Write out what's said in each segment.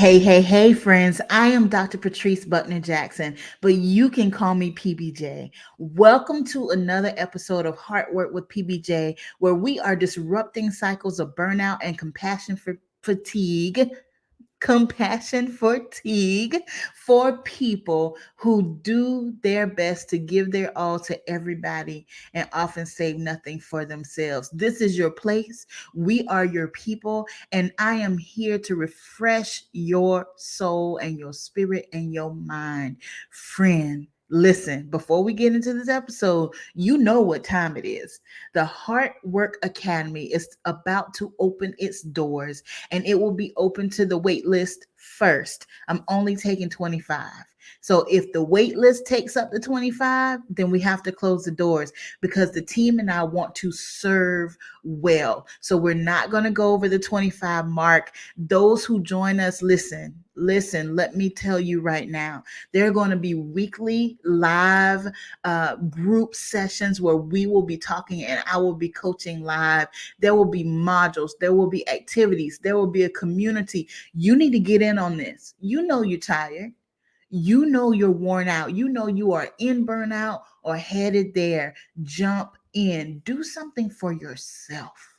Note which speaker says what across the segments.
Speaker 1: Hey, friends. I am Dr. Patrice Buckner Jackson, but you can call me PBJ. Welcome to another episode of Heart Work with PBJ, where we are disrupting cycles of burnout and compassion fatigue for people who do their best to give their all to everybody and often save nothing for themselves. This is your place. We are your people, and I am here to refresh your soul and your spirit and your mind. Friend, listen, before we get into this episode, you know what time it is. The Heart Work Academy is about to open its doors, and it will be open to the wait list first. I'm only taking 25. So if the wait list takes up to 25, then we have to close the doors because the team and I want to serve well. So we're not going to go over the 25 mark. Those who join us, listen, let me tell you right now, there are going to be weekly live group sessions where we will be talking and I will be coaching live. There will be modules, there will be activities, there will be a community. You need to get in on this. You know you're tired. You know you're worn out. You know you are in burnout or headed there. Jump in. Do something for yourself.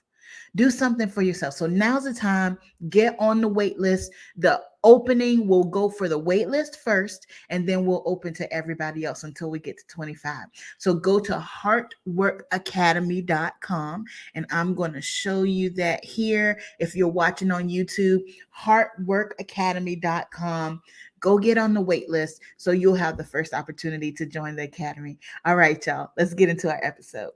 Speaker 1: Do something for yourself. So now's the time. Get on the wait list. The opening will go for the wait list first, and then we'll open to everybody else until we get to 25. So go to heartworkacademy.com, and I'm going to show you that here. If you're watching on YouTube, heartworkacademy.com. Go get on the wait list so you'll have the first opportunity to join the academy. All right, y'all, let's get into our episode.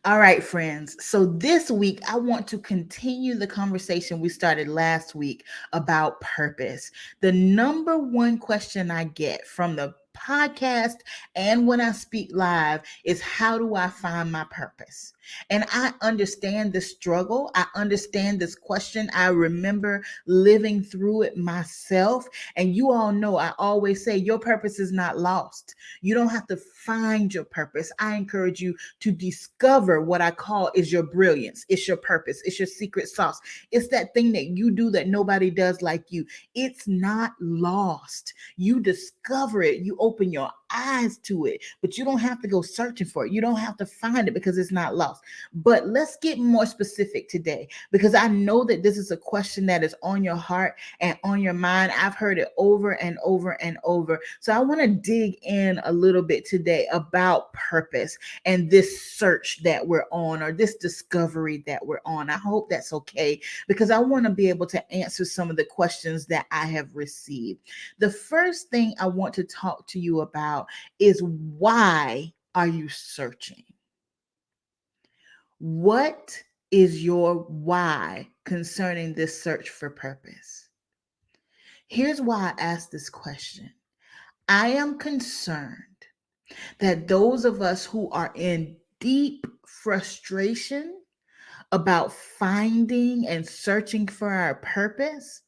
Speaker 1: All right, friends. So this week, I want to continue the conversation we started last week about purpose. The number one question I get from the podcast and when I speak live is, how do I find my purpose? And I understand the struggle. I understand this question. I remember living through it myself. And you all know I always say your purpose is not lost. You don't have to find your purpose. I encourage you to discover what I call is your brilliance. It's your purpose. It's your secret sauce. It's that thing that you do that nobody does like you. It's not lost. You discover it. You open your eyes to it, but you don't have to go searching for it. You don't have to find it because it's not lost. But let's get more specific today because I know that this is a question that is on your heart and on your mind. I've heard it over and over and over. So I want to dig in a little bit today about purpose and this search that we're on, or this discovery that we're on. I hope that's okay because I want to be able to answer some of the questions that I have received. The first thing I want to talk to you about is, why are you searching? What is your why concerning this search for purpose? Here's why I ask this question. I am concerned that those of us who are in deep frustration about finding and searching for our purpose,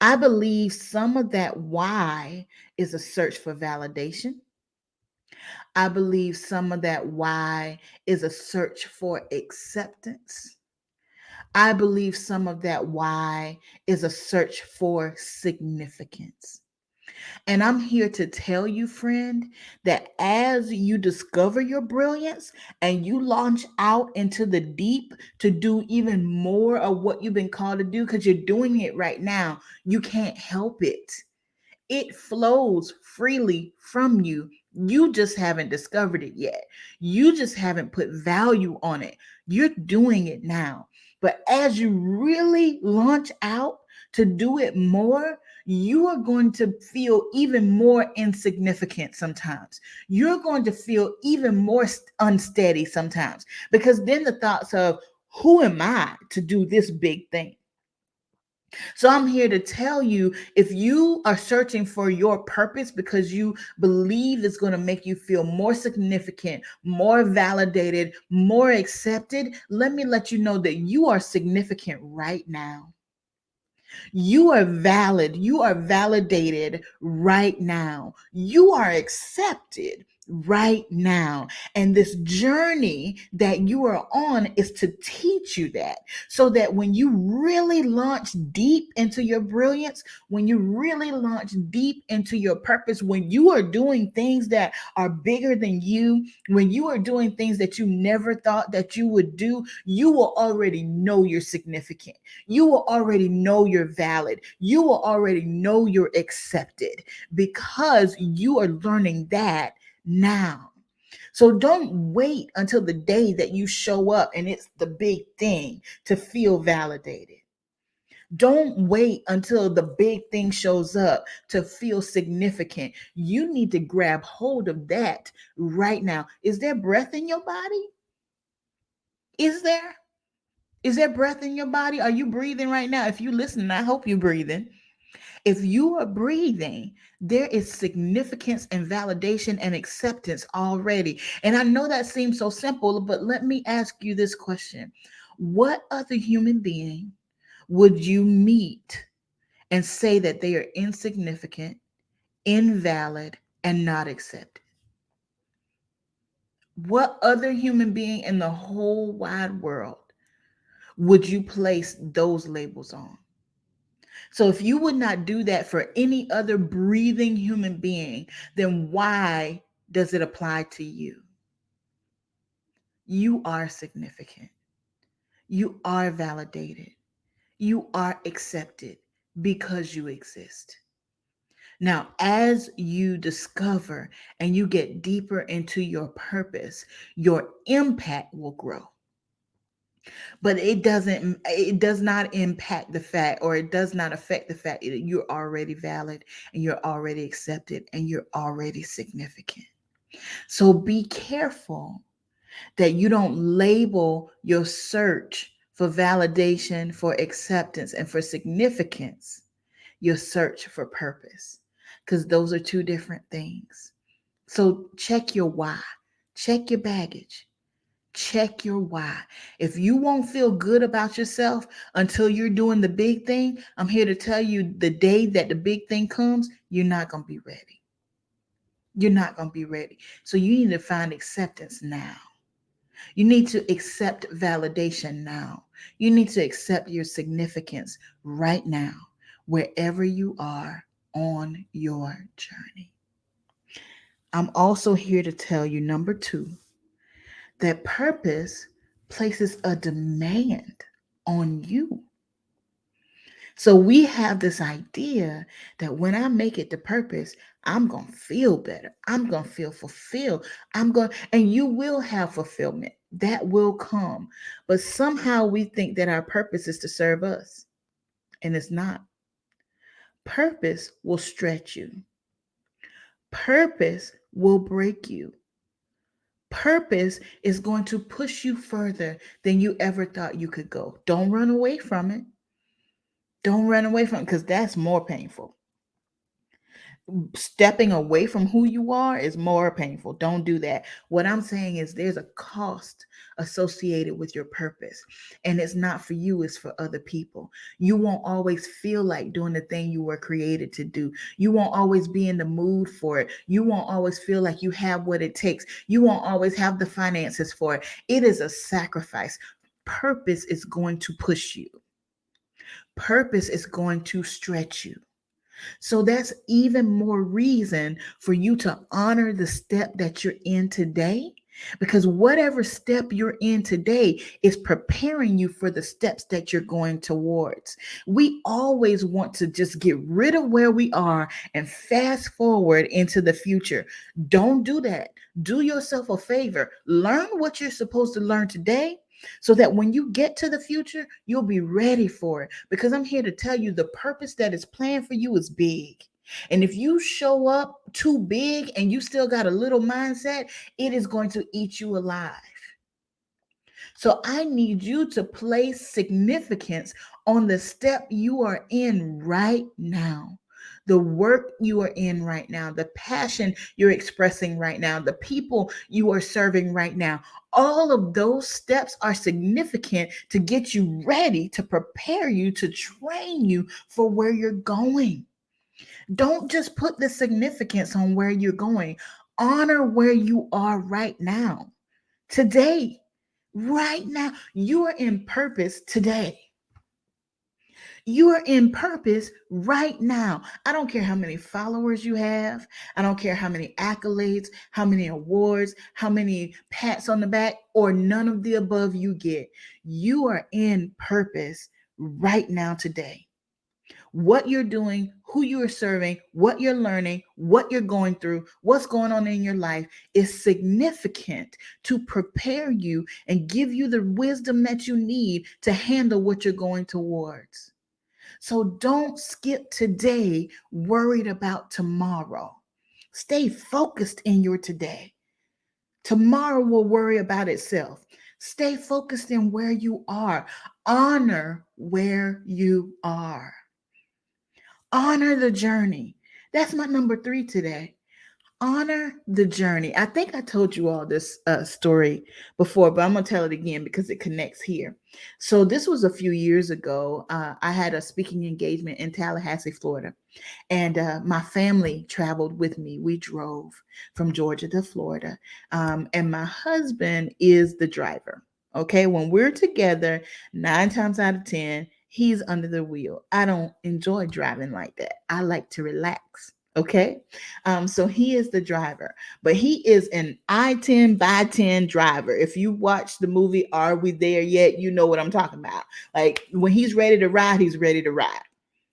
Speaker 1: I believe some of that why is a search for validation. I believe some of that why is a search for acceptance. I believe some of that why is a search for significance. And I'm here to tell you, friend, that as you discover your brilliance and you launch out into the deep to do even more of what you've been called to do, because you're doing it right now, you can't help it. It flows freely from you. You just haven't discovered it yet. You just haven't put value on it. You're doing it now. But as you really launch out to do it more, you are going to feel even more insignificant sometimes. You're going to feel even more unsteady sometimes, because then the thoughts of, who am I to do this big thing? So I'm here to tell you, if you are searching for your purpose because you believe it's going to make you feel more significant, more validated, more accepted, let me let you know that you are significant right now. You are valid. You are validated right now. You are accepted right now. And this journey that you are on is to teach you that, so that when you really launch deep into your brilliance, when you really launch deep into your purpose, when you are doing things that are bigger than you, when you are doing things that you never thought that you would do, you will already know you're significant. You will already know you're valid. You will already know you're accepted, because you are learning that now. So don't wait until the day that you show up and it's the big thing to feel validated. Don't wait until the big thing shows up to feel significant. You need to grab hold of that right now. Is there breath in your body? Is there? Is there breath in your body? Are you breathing right now? If you listen, I hope you're breathing. If you are breathing, there is significance and validation and acceptance already. And I know that seems so simple, but let me ask you this question. What other human being would you meet and say that they are insignificant, invalid, and not accepted? What other human being in the whole wide world would you place those labels on? So if you would not do that for any other breathing human being, then why does it apply to you? You are significant. You are validated. You are accepted because you exist. Now, as you discover and you get deeper into your purpose, your impact will grow. But it does not impact the fact, or it does not affect the fact that you're already valid and you're already accepted and you're already significant. So be careful that you don't label your search for validation, for acceptance, and for significance your search for purpose, because those are two different things. So check your why, check your baggage. Check your why. If you won't feel good about yourself until you're doing the big thing, I'm here to tell you, the day that the big thing comes, you're not going to be ready. You're not going to be ready. So you need to find acceptance now. You need to accept validation now. You need to accept your significance right now, wherever you are on your journey. I'm also here to tell you, number two, that purpose places a demand on you. So we have this idea that when I make it to purpose, I'm going to feel better. I'm going to feel fulfilled. And you will have fulfillment. That will come. But somehow we think that our purpose is to serve us, and it's not. Purpose will stretch you. Purpose will break you. Purpose is going to push you further than you ever thought you could go. Don't run away from it. Don't run away from it, because that's more painful. Stepping away from who you are is more painful. Don't do that. What I'm saying is there's a cost associated with your purpose, and it's not for you, it's for other people. You won't always feel like doing the thing you were created to do. You won't always be in the mood for it. You won't always feel like you have what it takes. You won't always have the finances for it. It is a sacrifice. Purpose is going to push you. Purpose is going to stretch you. So that's even more reason for you to honor the step that you're in today, because whatever step you're in today is preparing you for the steps that you're going towards. We always want to just get rid of where we are and fast forward into the future. Don't do that. Do yourself a favor. Learn what you're supposed to learn today, so that when you get to the future, you'll be ready for it. Because I'm here to tell you, the purpose that is planned for you is big. And if you show up too big and you still got a little mindset, it is going to eat you alive. So I need you to place significance on the step you are in right now, the work you are in right now, the passion you're expressing right now, the people you are serving right now. All of those steps are significant to get you ready, to prepare you, to train you for where you're going. Don't just put the significance on where you're going. Honor where you are right now, today, right now. You are in purpose today. You are in purpose right now. I don't care how many followers you have. I don't care how many accolades, how many awards, how many pats on the back, or none of the above you get. You are in purpose right now today. What you're doing, who you are serving, what you're learning, what you're going through, what's going on in your life is significant to prepare you and give you the wisdom that you need to handle what you're going towards. So don't skip today worried about tomorrow. Stay focused in your today. Tomorrow will worry about itself. Stay focused in where you are. Honor where you are. Honor the journey. That's my number 3 today. Honor the journey. I think I told you all this story before, but I'm going to tell it again because it connects here. So, this was a few years ago. I had a speaking engagement in Tallahassee, Florida, and my family traveled with me. We drove from Georgia to Florida, and my husband is the driver. Okay, when we're together, 9 times out of 10, he's under the wheel. I don't enjoy driving like that. I like to relax. Okay, so he is the driver, but he is an I-10 by 10 driver. If you watch the movie Are We There Yet, you know what I'm talking about. Like when he's ready to ride, he's ready to ride.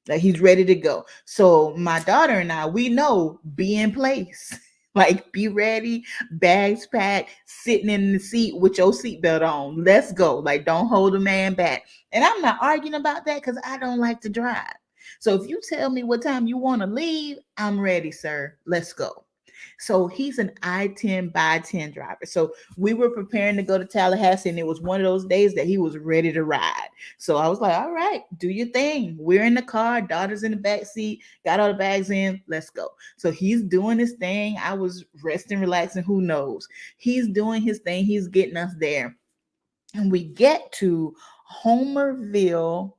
Speaker 1: Like he's ready to go. So my daughter and I, we know, be in place. Like be ready, bags packed, sitting in the seat with your seatbelt on. Let's go. Like don't hold a man back. And I'm not arguing about that because I don't like to drive. So if you tell me what time you want to leave, I'm ready, sir. Let's go. So he's an I-10 by 10 driver. So we were preparing to go to Tallahassee, and it was one of those days that he was ready to ride. So I was like, all right, do your thing. We're in the car, daughter's in the back seat, got all the bags in, let's go. So he's doing his thing. I was resting, relaxing, who knows? He's doing his thing. He's getting us there. And we get to Homerville.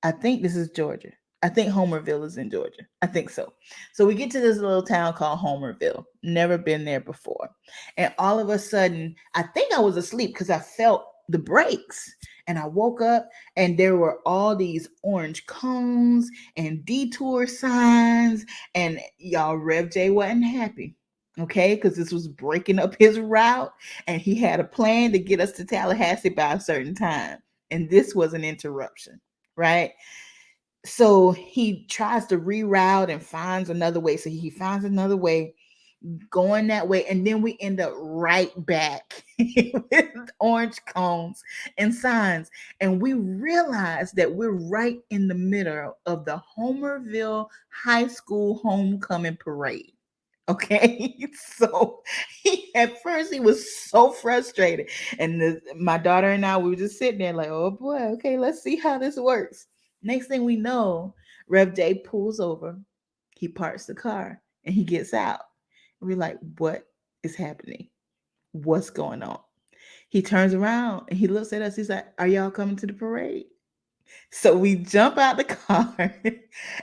Speaker 1: I think this is Georgia. I think Homerville is in Georgia. I think so. So we get to this little town called Homerville. Never been there before. And all of a sudden, I think I was asleep because I felt the brakes. And I woke up and there were all these orange cones and detour signs. And y'all, Rev J wasn't happy. Okay, because this was breaking up his route and he had a plan to get us to Tallahassee by a certain time. And this was an interruption, right? So he tries to reroute and finds another way. So he finds another way going that way. And then we end up right back with orange cones and signs. And we realize that we're right in the middle of the Homerville High School homecoming parade. Okay, so at first he was so frustrated, and my daughter and I, we were just sitting there like, oh boy, okay, let's see how this works. Next thing we know, Rev J pulls over, he parks the car, and he gets out. We're like, what is happening? What's going on? He turns around and he looks at us. He's like, are y'all coming to the parade? So we jump out the car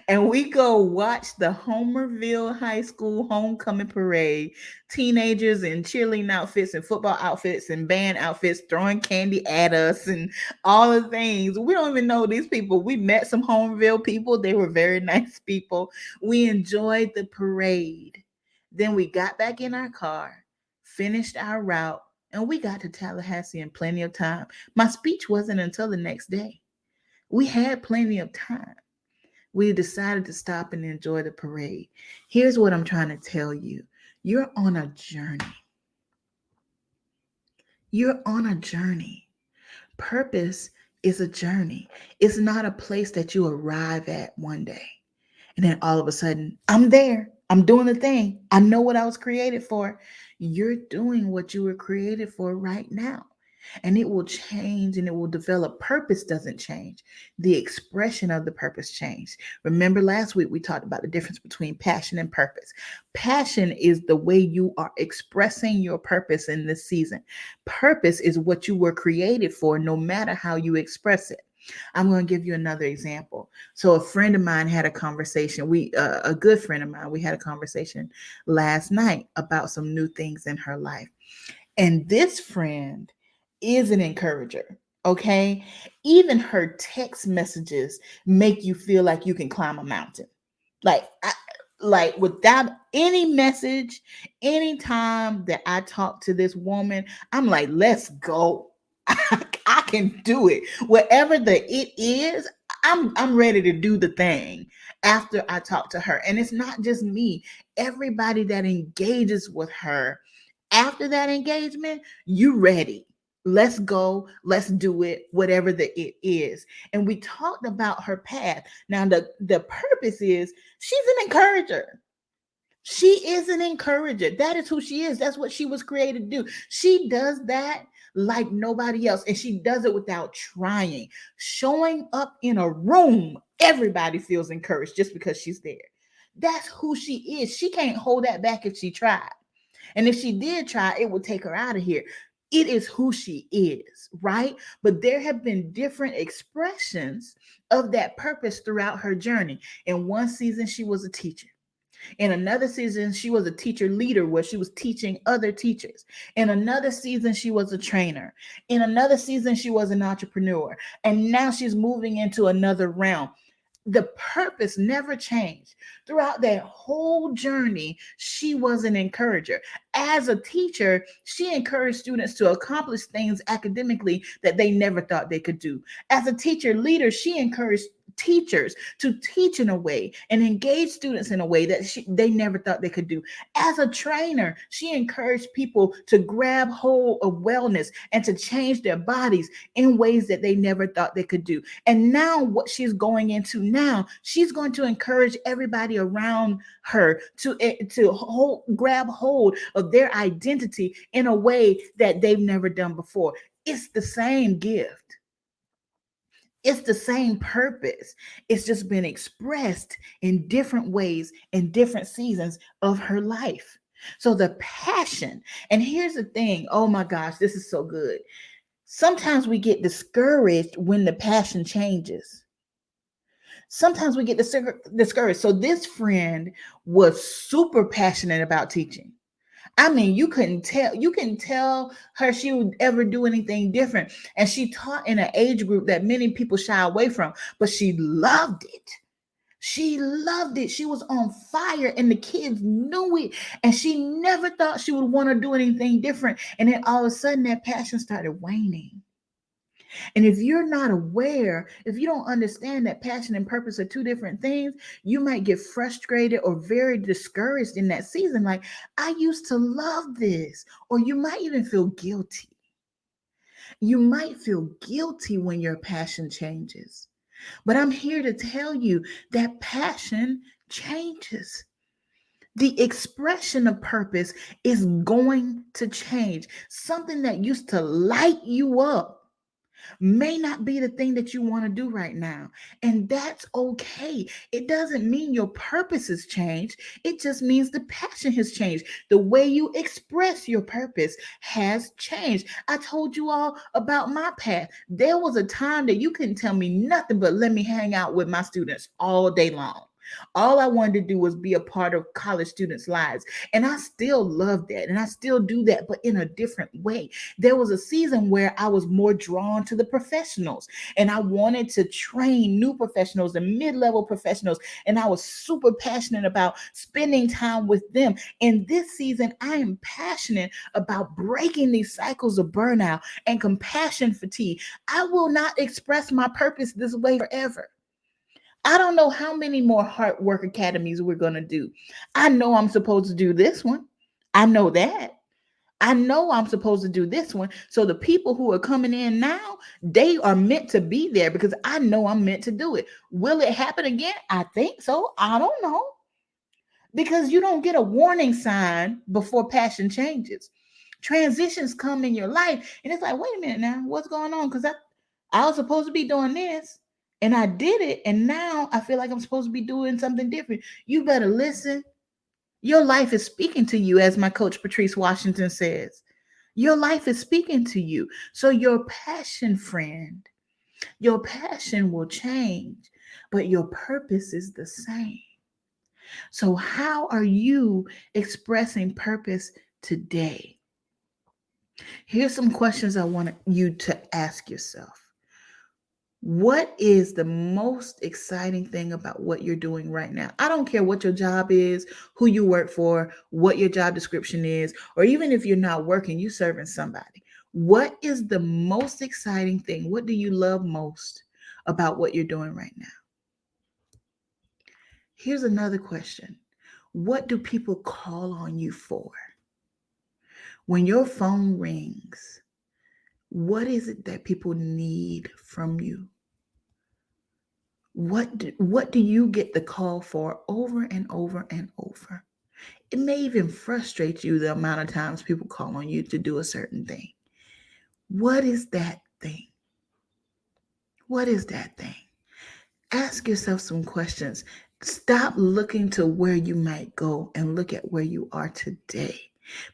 Speaker 1: and we go watch the Homerville High School homecoming parade. Teenagers in cheerleading outfits and football outfits and band outfits throwing candy at us and all the things. We don't even know these people. We met some Homerville people. They were very nice people. We enjoyed the parade. Then we got back in our car, finished our route, and we got to Tallahassee in plenty of time. My speech wasn't until the next day. We had plenty of time. We decided to stop and enjoy the parade. Here's what I'm trying to tell you. You're on a journey. You're on a journey. Purpose is a journey. It's not a place that you arrive at one day. And then all of a sudden, I'm there. I'm doing the thing. I know what I was created for. You're doing what you were created for right now. And it will change and it will develop. Purpose doesn't change. The expression of the purpose changed. Remember last week we talked about the difference between passion and purpose. Passion is the way you are expressing your purpose in this season. Purpose is what you were created for, no matter how you express it. I'm going to give you another example. So a friend of mine had a conversation. A good friend of mine, we had a conversation last night about some new things in her life. And this friend is an encourager. Okay. Even her text messages make you feel like you can climb a mountain. Like, like without any message, anytime that I talk to this woman, I'm like, let's go. I can do it. Whatever the it is, I'm ready to do the thing after I talk to her. And it's not just me. Everybody that engages with her after that engagement, you ready. Let's go. Let's do it. Whatever the it is. And we talked about her path. Now the purpose is she's an encourager. She is an encourager. That is who she is. That's what she was created to do. She does that like nobody else. And she does it without trying. Showing up in a room, everybody feels encouraged just because she's there. That's who she is. She can't hold that back if she tried. And if she did try, it would take her out of here. It is who she is, right? But there have been different expressions of that purpose throughout her journey. In one season, she was a teacher. In another season, she was a teacher leader where she was teaching other teachers. In another season, she was a trainer. In another season, she was an entrepreneur. And now she's moving into another realm. The purpose never changed. Throughout that whole journey, she was an encourager. As a teacher, she encouraged students to accomplish things academically that they never thought they could do. As a teacher leader, she encouraged teachers to teach in a way and engage students in a way that they never thought they could do. As a trainer, she encouraged people to grab hold of wellness and to change their bodies in ways that they never thought they could do. And now what she's going into now, she's going to encourage everybody around her to grab hold of their identity in a way that they've never done before. It's the same gift. It's the same purpose. It's just been expressed in different ways in different seasons of her life. So the passion, and here's the thing, oh my gosh, this is so good. Sometimes we get discouraged when the passion changes. Sometimes we get discouraged. So this friend was super passionate about teaching. I mean, you couldn't tell her she would ever do anything different. And she taught in an age group that many people shy away from, but she loved it. She loved it. She was on fire and the kids knew it. And she never thought she would want to do anything different. And then all of a sudden that passion started waning. And if you're not aware, if you don't understand that passion and purpose are two different things, you might get frustrated or very discouraged in that season. Like, I used to love this. Or you might even feel guilty. You might feel guilty when your passion changes. But I'm here to tell you that passion changes. The expression of purpose is going to change. Something that used to light you up may not be the thing that you want to do right now. And that's okay. It doesn't mean your purpose has changed. It just means the passion has changed. The way you express your purpose has changed. I told you all about my path. There was a time that you couldn't tell me nothing but let me hang out with my students all day long. All I wanted to do was be a part of college students' lives. And I still love that. And I still do that, but in a different way. There was a season where I was more drawn to the professionals and I wanted to train new professionals and mid-level professionals. And I was super passionate about spending time with them. In this season, I am passionate about breaking these cycles of burnout and compassion fatigue. I will not express my purpose this way forever. I don't know how many more Heart Work Academies we're going to do. I know I'm supposed to do this one. I know that. I know I'm supposed to do this one. So the people who are coming in now, they are meant to be there because I know I'm meant to do it. Will it happen again? I think so. I don't know. Because you don't get a warning sign before passion changes. Transitions come in your life and it's like, wait a minute now, what's going on? Because I was supposed to be doing this and I did it. And now I feel like I'm supposed to be doing something different. You better listen. Your life is speaking to you, as my coach Patrice Washington says. Your life is speaking to you. So your passion, friend, Your passion will change, but your purpose is the same. So, how are you expressing purpose today? Here's some questions I want you to ask yourself. What is the most exciting thing about what you're doing right now? I don't care what your job is, who you work for, what your job description is, or even if you're not working, you're serving somebody. What is the most exciting thing? What do you love most about what you're doing right now? Here's another question. What do people call on you for? When your phone rings, what is it that people need from you? What do you get the call for over and over and over? It may even frustrate you the amount of times people call on you to do a certain thing. What is that thing? What is that thing? Ask yourself some questions. Stop looking to where you might go and look at where you are today,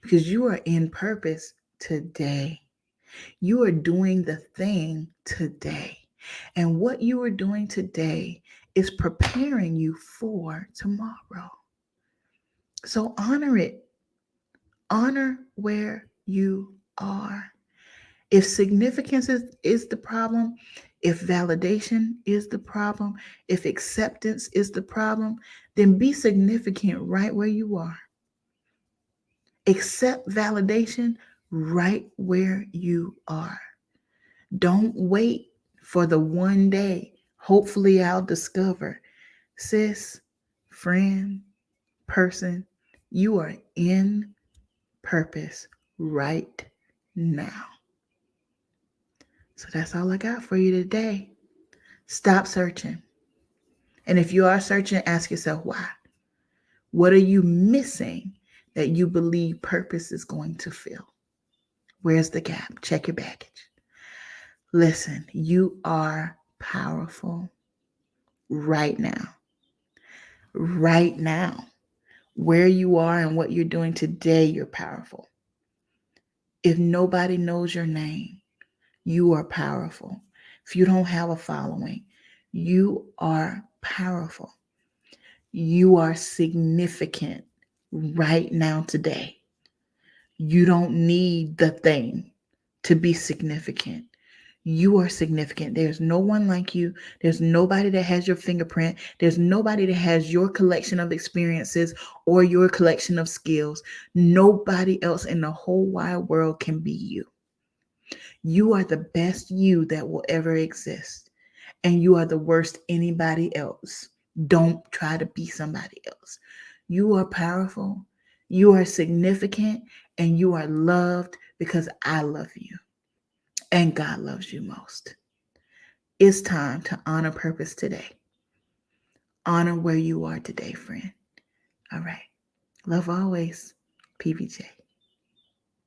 Speaker 1: because you are in purpose today. You are doing the thing today. And what you are doing today is preparing you for tomorrow. So honor it. Honor where you are. If significance is the problem, if validation is the problem, if acceptance is the problem, then be significant right where you are. Accept validation right where you are. Don't wait for the one day. Hopefully, I'll discover. Sis, friend, person, you are in purpose right now. So that's all I got for you today. Stop searching. And if you are searching, ask yourself why. What are you missing that you believe purpose is going to fill? Where's the gap? Check your baggage. Listen, you are powerful right now. Right now. Where you are and what you're doing today, you're powerful. If nobody knows your name, you are powerful. If you don't have a following, you are powerful. You are significant right now today. You don't need the thing to be significant. You are significant. There's no one like you. There's nobody that has your fingerprint. There's nobody that has your collection of experiences or your collection of skills. Nobody else in the whole wide world can be you. You are the best you that will ever exist. And you are the worst anybody else. Don't try to be somebody else. You are powerful. You are significant. And you are loved because I love you. And God loves you most. It's time to honor purpose today. Honor where you are today, friend. All right. Love always, PBJ.